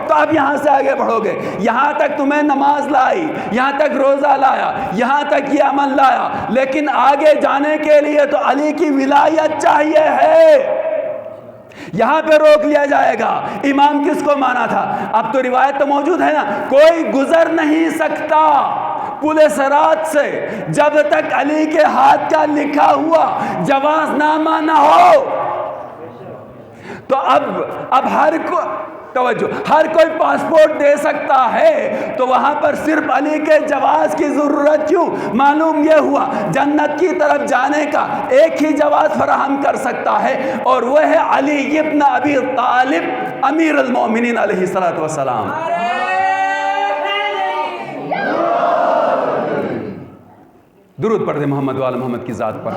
تو اب یہاں سے آگے بڑھو گے. یہاں تک تمہیں نماز لائی, یہاں تک روزہ لایا, یہاں تک یہ عمل لایا, لیکن آگے جانے کے لیے تو علی کی ولایت چاہیے ہے. یہاں پہ روک لیا جائے گا. امام کس کو مانا تھا؟ اب تو روایت تو موجود ہے نا, کوئی گزر نہیں سکتا پل صراط سے جب تک علی کے ہاتھ کا لکھا ہوا جواز نامہ نہ ہو. تو اب ہر کوئی پاسپورٹ دے سکتا ہے, تو وہاں پر صرف علی کے جواز کی ضرورت کیوں؟ معلوم یہ ہوا جنت کی طرف جانے کا ایک ہی جواز فراہم کر سکتا ہے, اور وہ ہے علی ابن ابی طالب امیر المومنین علیہ الصلوۃ والسلام. درود پڑھتے محمد وآل محمد کی ذات پر.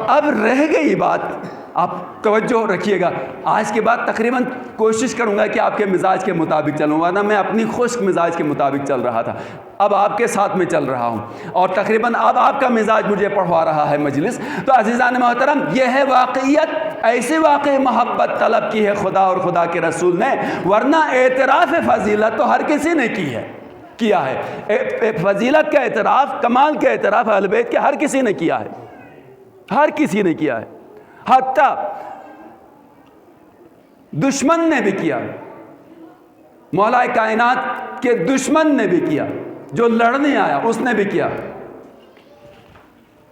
اب رہ گئی بات, آپ توجہ رکھیے گا. آج کے بعد تقریباً کوشش کروں گا کہ آپ کے مزاج کے مطابق چلوں, ورنہ میں اپنی خشک مزاج کے مطابق چل رہا تھا, اب آپ کے ساتھ میں چل رہا ہوں, اور تقریباً اب آپ کا مزاج مجھے پڑھوا رہا ہے مجلس. تو عزیزان محترم, یہ ہے واقعیت. ایسی واقعی محبت طلب کی ہے خدا اور خدا کے رسول نے, ورنہ اعتراف فضیلت تو ہر کسی نے کیا ہے. فضیلت کا اعتراف, کمال کا اعتراف اہل بیت کے ہر کسی نے کیا ہے, ہر کسی نے کیا ہے. حتیٰ دشمن نے بھی کیا, مولا کائنات کے دشمن نے بھی کیا, جو لڑنے آیا اس نے بھی کیا.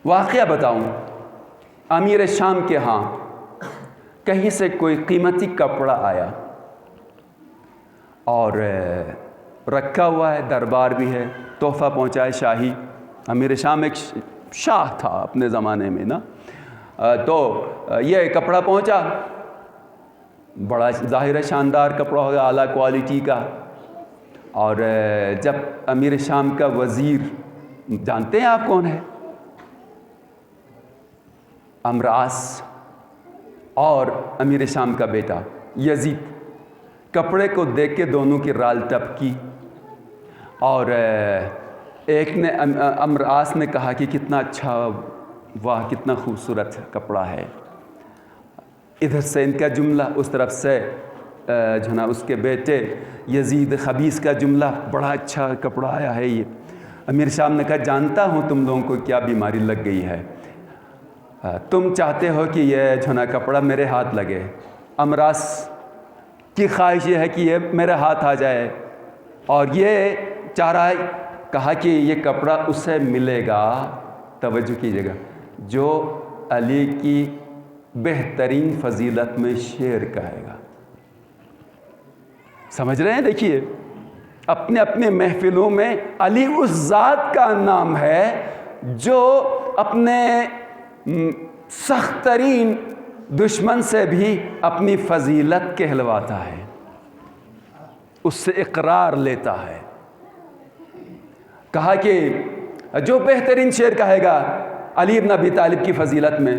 واقعہ بتاؤں, امیر شام کے ہاں کہیں سے کوئی قیمتی کپڑا آیا اور رکھا ہوا ہے, دربار بھی ہے, تحفہ پہنچا ہے شاہی. امیر شام ایک شاہ تھا اپنے زمانے میں نا, تو یہ کپڑا پہنچا, بڑا ظاہر شاندار کپڑا ہوگا, اعلیٰ کوالٹی کا. اور جب امیر شام کا وزیر, جانتے ہیں آپ کون ہے؟ امراس, اور امیر شام کا بیٹا یزید, کپڑے کو دیکھ کے دونوں کی رال ٹپکی, اور ایک نے, امراس نے کہا کہ کتنا اچھا, واہ کتنا خوبصورت کپڑا ہے. ادھر سے ان کا جملہ, اس طرف سے جو نا اس کے بیٹے یزید خبیث کا جملہ, بڑا اچھا کپڑا آیا ہے یہ. امیر شام نے کہا جانتا ہوں تم لوگوں کو کیا بیماری لگ گئی ہے, تم چاہتے ہو کہ یہ جو نا کپڑا میرے ہاتھ لگے. امراس کی خواہش یہ ہے کہ یہ میرے ہاتھ آ جائے, اور یہ چاہ رہا ہے. کہا کہ یہ کپڑا اسے ملے گا, توجہ کیجیے گا, جو علی کی بہترین فضیلت میں شعر کہے گا. سمجھ رہے ہیں؟ دیکھیے, اپنے اپنے محفلوں میں علی اس ذات کا نام ہے جو اپنے سخت ترین دشمن سے بھی اپنی فضیلت کہلواتا ہے, اس سے اقرار لیتا ہے. کہا کہ جو بہترین شعر کہے گا علی ابن ابی طالب کی فضیلت میں,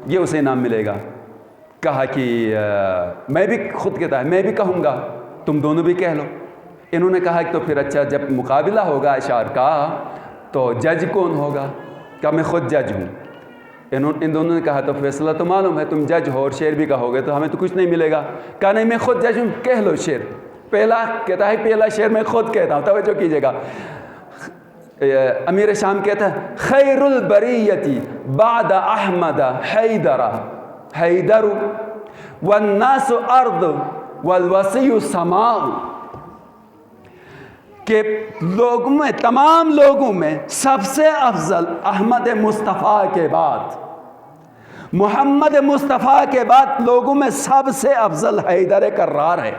یہ اسے انعام ملے گا. کہا کہ میں بھی, خود کہتا ہے میں بھی کہوں گا, تم دونوں بھی کہہ لو. انہوں نے کہا کہ تو پھر اچھا, جب مقابلہ ہوگا اشعار کا تو جج کون ہوگا؟ کہا میں خود جج ہوں. ان دونوں نے کہا تو فیصلہ تو معلوم ہے, تم جج ہو اور شعر بھی کہو گے تو ہمیں تو کچھ نہیں ملے گا. کہا نہیں میں خود جج ہوں, کہہ لو شعر. پہلا کہتا ہے پہلا شعر میں خود کہتا ہوں, توجہ کیجیے گا. امیر شام کہتا ہے خیر البریتی بعد احمد حیدر والناس ارض والوسیع سماء, کہ لوگوں میں, تمام لوگوں میں سب سے افضل احمد مصطفیٰ کے بعد, محمد مصطفیٰ کے بعد لوگوں میں سب سے افضل حیدر کرار ہے.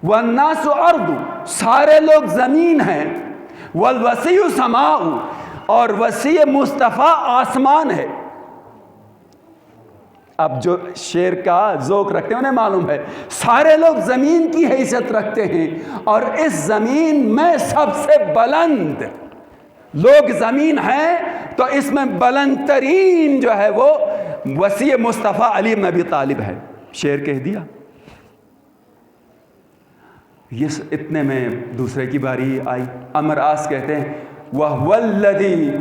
والناس ارض, سارے لوگ زمین ہیں, والوسیع سماء, اور وسیع مصطفیٰ آسمان ہے. اب جو شعر کا ذوق رکھتے ہیں انہیں معلوم ہے, سارے لوگ زمین کی حیثیت رکھتے ہیں, اور اس زمین میں سب سے بلند لوگ زمین ہیں, تو اس میں بلند ترین جو ہے وہ وسیع مصطفیٰ علی بن ابی طالب ہے. شعر کہہ دیا. یہ اتنے میں دوسرے کی باری آئی. امراس کہتے ہیں وَهُوَ الَّذِي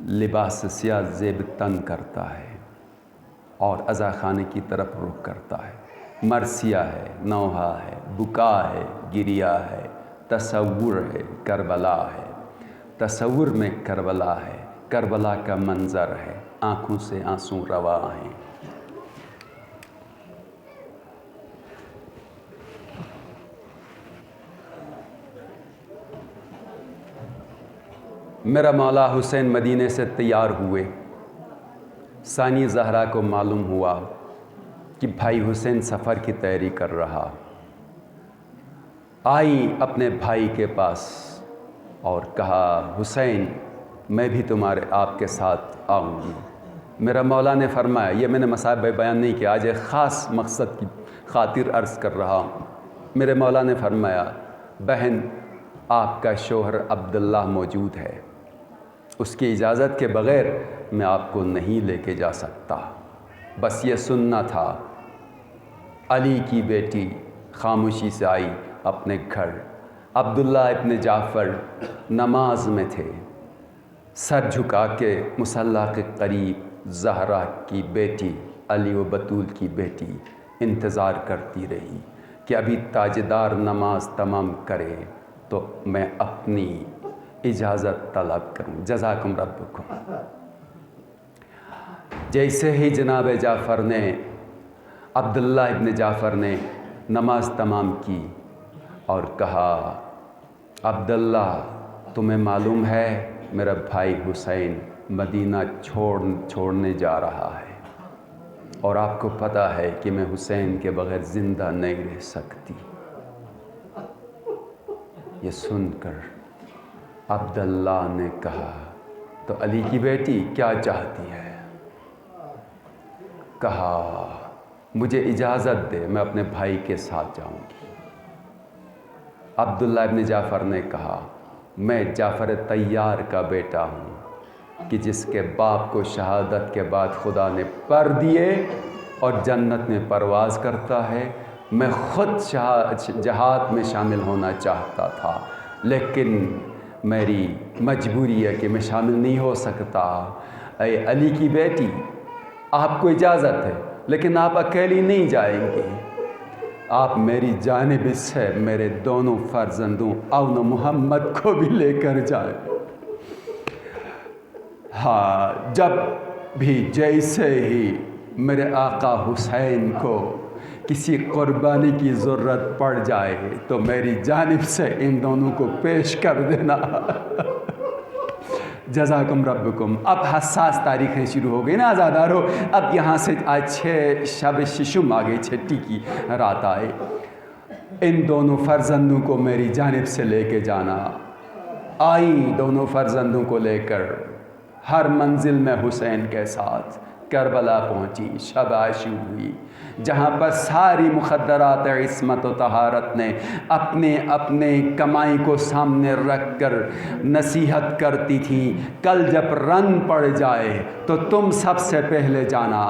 لباس سیاہ زیب تن کرتا ہے اور عزا خانے کی طرف رخ کرتا ہے۔ مرثیہ ہے، نوحہ ہے، بکا ہے، گریہ ہے، تصور ہے، کربلا ہے۔ تصور میں کربلا ہے، کربلا کا منظر ہے، آنکھوں سے آنسو روا ہیں۔ میرا مولا حسین مدینے سے تیار ہوئے۔ ثانی زہرا کو معلوم ہوا کہ بھائی حسین سفر کی تیاری کر رہا۔ آئی اپنے بھائی کے پاس اور کہا حسین میں بھی آپ کے ساتھ آؤں گی۔ میرا مولا نے فرمایا، یہ میں نے مصائب بیان نہیں کیا، آج ایک خاص مقصد کی خاطر عرض کر رہا ہوں۔ میرے مولا نے فرمایا بہن آپ کا شوہر عبداللہ موجود ہے، اس کی اجازت کے بغیر میں آپ کو نہیں لے کے جا سکتا۔ بس یہ سننا تھا۔ علی کی بیٹی خاموشی سے آئی اپنے گھر۔ عبداللہ ابن جعفر نماز میں تھے، سر جھکا کے مصلی کے قریب زہرا کی بیٹی علی و بطول کی بیٹی انتظار کرتی رہی کہ ابھی تاجدار نماز تمام کرے تو میں اپنی اجازت طلب کروں۔ جزاکم ربکم۔ جیسے ہی جناب جعفر نے، عبداللہ ابن جعفر نے نماز تمام کی اور کہا عبداللہ تمہیں معلوم ہے میرا بھائی حسین مدینہ چھوڑنے جا رہا ہے اور آپ کو پتہ ہے کہ میں حسین کے بغیر زندہ نہیں رہ سکتی۔ یہ سن کر عبداللہ نے کہا تو علی کی بیٹی کیا چاہتی ہے؟ کہا مجھے اجازت دے میں اپنے بھائی کے ساتھ جاؤں گی۔ عبداللہ ابن جعفر نے کہا میں جعفر طیار کا بیٹا ہوں کہ جس کے باپ کو شہادت کے بعد خدا نے پر دیے اور جنت میں پرواز کرتا ہے۔ میں خود جہاد میں شامل ہونا چاہتا تھا لیکن میری مجبوری ہے کہ میں شامل نہیں ہو سکتا۔ اے علی کی بیٹی آپ کو اجازت ہے لیکن آپ اکیلی نہیں جائیں گی، آپ میری جانب سے میرے دونوں فرزندوں اون و محمد کو بھی لے کر جائیں۔ ہاں جب بھی جیسے ہی میرے آقا حسین کو کسی قربانی کی ضرورت پڑ جائے تو میری جانب سے ان دونوں کو پیش کر دینا۔ جزاکم ربکم۔ اب حساس تاریخیں شروع ہو گئی نا آزادارو، اب یہاں سے آج شب ششم آ گئی، چھٹی کی رات آئے۔ ان دونوں فرزندوں کو میری جانب سے لے کے جانا۔ آئی دونوں فرزندوں کو لے کر ہر منزل میں حسین کے ساتھ کربلا پہنچی، شب عاشور ہوئی جہاں پر ساری مخدرات عصمت و طہارت نے اپنے کمائی کو سامنے رکھ کر نصیحت کرتی تھی کل جب رن پڑ جائے تو تم سب سے پہلے جانا۔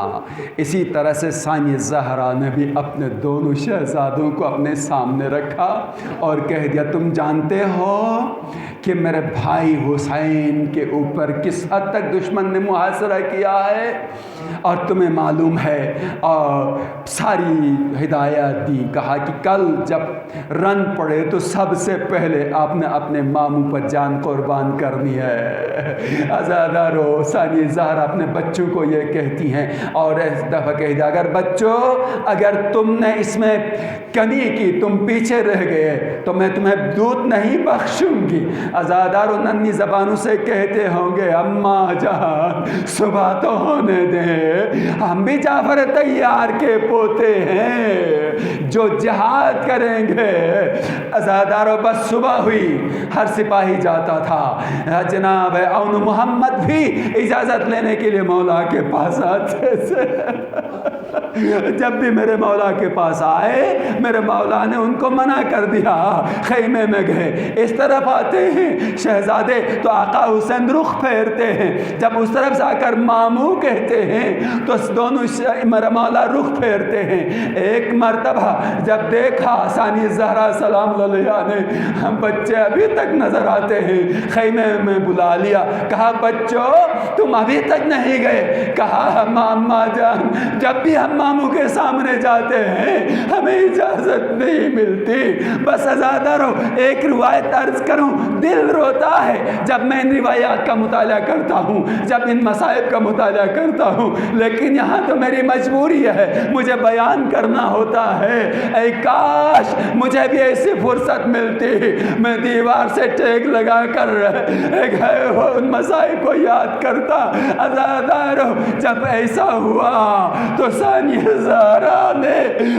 اسی طرح سے ثانی زہرا نے بھی اپنے دونوں شہزادوں کو اپنے سامنے رکھا اور کہہ دیا تم جانتے ہو کہ میرے بھائی حسین کے اوپر کس حد تک دشمن نے محاصرہ کیا ہے اور تمہیں معلوم ہے، اور ساری ہدایت دی۔ کہا کہ کل جب رن پڑے تو سب سے پہلے آپ نے اپنے ماموں پر جان قربان کرنی ہے۔ آزادارو ثانی زہرا اپنے بچوں کو یہ کہتی ہیں اور اس دفعہ کہہ دیا اگر بچوں اگر تم نے اس میں کمی کی، تم پیچھے رہ گئے تو میں تمہیں دودھ نہیں بخشوں گی۔ آزادارو ننھی زبانوں سے کہتے ہوں گے اماں جان صبح تو ہونے دیں، ہم بھی جعفر طیار کے پوتے ہیں جو جہاد کریں گے۔ آزادارو بس صبح ہوئی، ہر سپاہی جاتا تھا، جناب اون محمد بھی اجازت لینے کے لیے مولا کے پاس آتے تھے۔ جب بھی میرے مولا کے پاس آئے میرے مولا نے ان کو منع کر دیا، خیمے میں گئے، اس طرف آتے ہیں شہزادے تو آقا حسین رخ پھیرتے ہیں، جب اس طرف سے آ کر ماموں کہتے ہیں تو دونوں میرے مولا رخ پھیرتے ہیں۔ ایک مرتبہ جب دیکھا ثانی زہرا سلام علیہا نے بچے ابھی تک نظر آتے ہیں، خیمے میں بلا لیا، کہا بچوں تم ابھی تک نہیں گئے؟ کہا ماما جان جب بھی ہم ماموں کے سامنے جاتے ہیں ہمیں اجازت نہیں ملتی۔ بس آزادہ رہو، ایک روایت عرض کروں، دل روتا ہے جب میں ان روایات کا مطالعہ کرتا ہوں، جب ان مصائب کا مطالعہ کرتا ہوں، لیکن یہاں تو میری مجبوری ہے، مجھے بیان کرنا ہوتا ہے۔ اے کاش مجھے بھی ایسی فرصت ملتی، میں دیوار سے ٹیک لگا کر ان مسائل کو یاد کرتا۔ آزادہ رہو، جب ایسا ہوا تو ثانیہ زہرا نے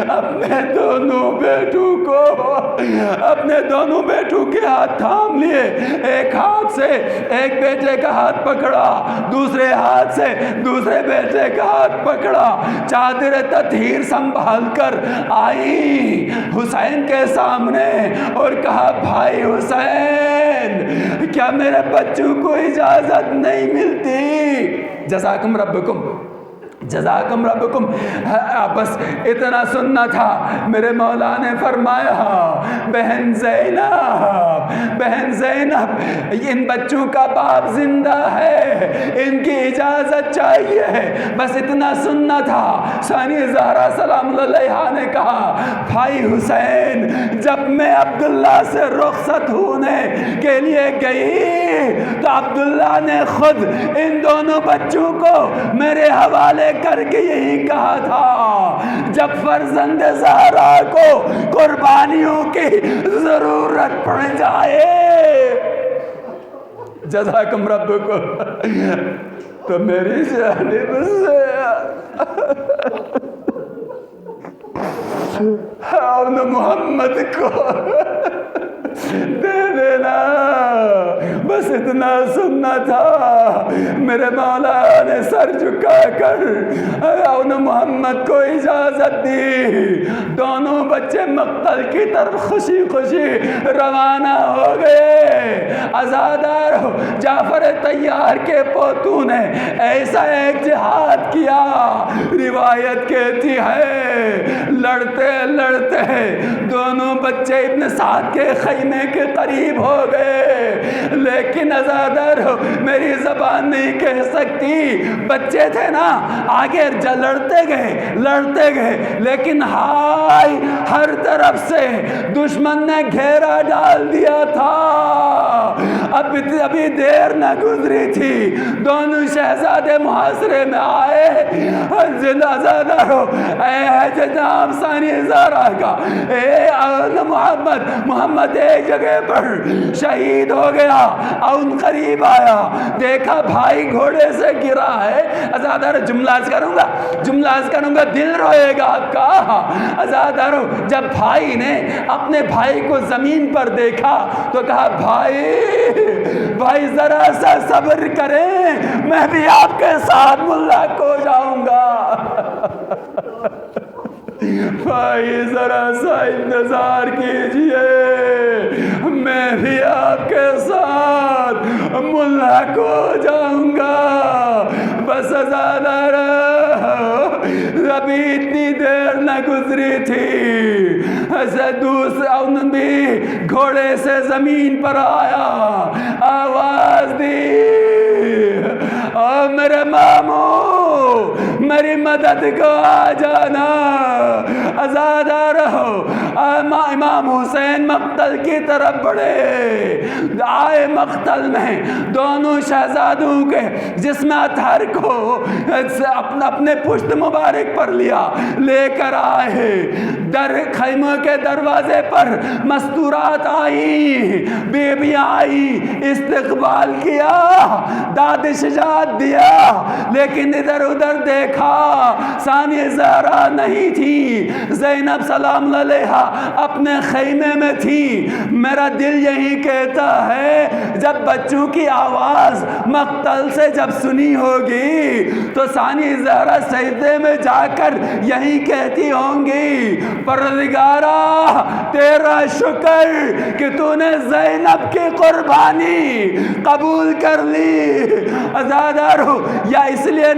اپنے دونوں بیٹوں کے ہاتھ تھام لیے، ایک ہاتھ سے ایک بیٹے کا ہاتھ پکڑا، دوسرے ہاتھ سے دوسرے بیٹے کا ہاتھ پکڑا، چادر تطہیر سنبھال کر آئی حسین کے سامنے اور کہا بھائی حسین کیا میرے بچوں کو اجازت نہیں ملتی؟ جزاکم ربکم جزاکم ربکم۔ بس اتنا سننا تھا۔ میرے مولا نے فرمایا بہن زینب ان بچوں کا باپ زندہ ہے، ان کی اجازت چاہیے، بس اتنا سننا تھا۔ ثانی زہرا سلام علیہا نے کہا بھائی حسین جب میں عبداللہ سے رخصت ہونے کے لیے گئی تو عبداللہ نے خود ان دونوں بچوں کو میرے حوالے کر کے یہی کہا تھا جب فرزند زہرا کو قربانیوں کی ضرورت پڑ جائے۔ جزاکم ربکم۔ تو میری جانب سے اور محمد کو دے دینا، بس اتنا سننا تھا۔ میرے مولا نے سر جھکا کر ان محمد کو اجازت دی، دونوں بچے مقتل کی طرف خوشی خوشی روانہ ہو گئے۔ عزادار جعفر طیار کے پوتوں نے ایسا ایک جہاد کیا، روایت کہتی ہے لڑتے لڑتے دونوں بچے ابن سعد کے خیمے کے قریب ہو گئے، لیکن عزادار میری زبان نہیں کہہ سکتی، بچے تھے نا، آگے لڑتے گئے لیکن ہائے ہر طرف سے دشمن نے گھیرا ڈال دیا تھا۔ ابھی دیر نہ گزری تھی، دونوں شہزادے محاصرے میں آئے۔ جناب ثانی زہرا کا محمد ایک جگہ پر شہید ہو گیا، اور قریب آیا، دیکھا بھائی گھوڑے سے گرا ہے۔ عزادار جملہ عرض کروں گا دل روئے گا آپ کا۔ عزادار جب بھائی نے اپنے بھائی کو زمین پر دیکھا تو کہا بھائی ذرا سا صبر کریں، میں بھی آپ کے ساتھ ملک ہو جاؤں گا۔ بھائی ذرا سا انتظار کیجئے، میں بھی آپ کے ساتھ ملک ہو جاؤں گا۔ بس عزادار ابھی اتنی دیر نہ گزری تھی، دوسرا بھی گھوڑے سے زمین پر آیا، آواز دی او میرے ماموں میری مدد کو آ جانا۔ عزادار امام حسین مقتل کی طرف بڑھے، آئے مقتل میں دونوں شہزادوں کے جسم اطہر کو اپنے پشت مبارک پر لے کر آئے۔ خیموں کے دروازے پر مستورات آئی، بیبیاں آئی، استقبال کیا، داد شجاعت دیا، لیکن ادھر ادھر دیکھا دیکھا ثانیہ زہرا نہیں تھی، زینب سلام علیہا اپنے خیمے میں تھی۔ میرا دل یہی کہتا ہے جب بچوں کی آواز مقتل سے جب سنی ہوگی تو ثانیہ زہرا سجدے میں جا کر یہی کہتی ہوں گی، پروردگارا تیرا شکر کہ تو نے زینب کی قربانی قبول کر لی۔ عزادارو یا اس لیے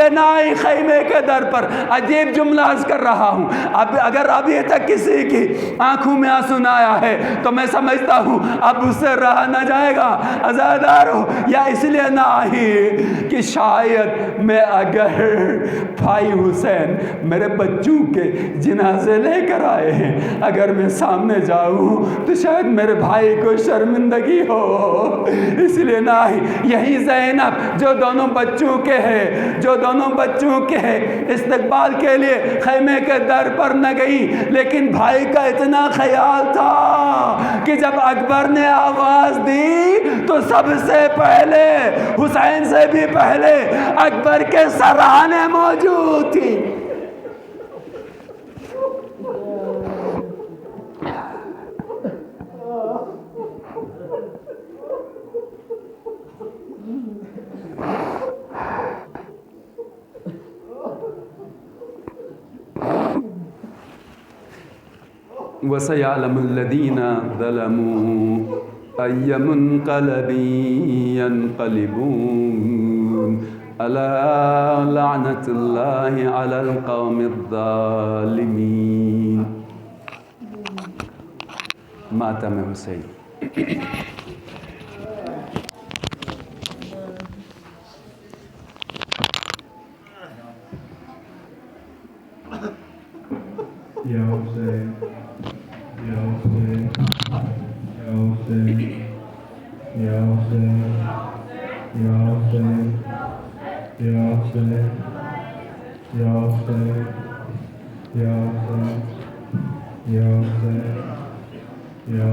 نہ آئی خیمے کے در پر۔ عجیب جملہ عرض کر رہا ہوں، اگر ابھی تک کسی کی آنکھوں میں آنسو نہ آیا ہے تو میں سمجھتا ہوں اب اس سے رہا نہ جائے گا۔ عزادارو یا اس لیے نہ آئی کہ شاید میں اگر بھائی حسین میرے بچوں کے جنازے لے کر آئے ہیں، اگر میں سامنے جاؤں تو شاید میرے بھائی کو شرمندگی ہو، اس لیے نہ آئی۔ یہی زینب جو دونوں بچوں کے استقبال کے لیے خیمے کے در پر نہ گئی، لیکن بھائی کا اتنا خیال تھا کہ جب اکبر نے آواز دی تو سب سے پہلے، حسین سے بھی پہلے، اکبر کے سرانے موجود تھی۔ وَسَيَعْلَمُ الَّذِينَ ظَلَمُوا أَيَّ مُنْقَلَبٍ يَنْقَلِبُونَ أَلَا لَعْنَةُ اللَّهِ عَلَى الْقَوْمِ الظَّالِمِينَ۔ ماتم حسین۔ یا حسین، یا حسین، یا حسین، یا حسین، یا حسین، یا حسین، یا حسین، یا حسین، یا حسین، یا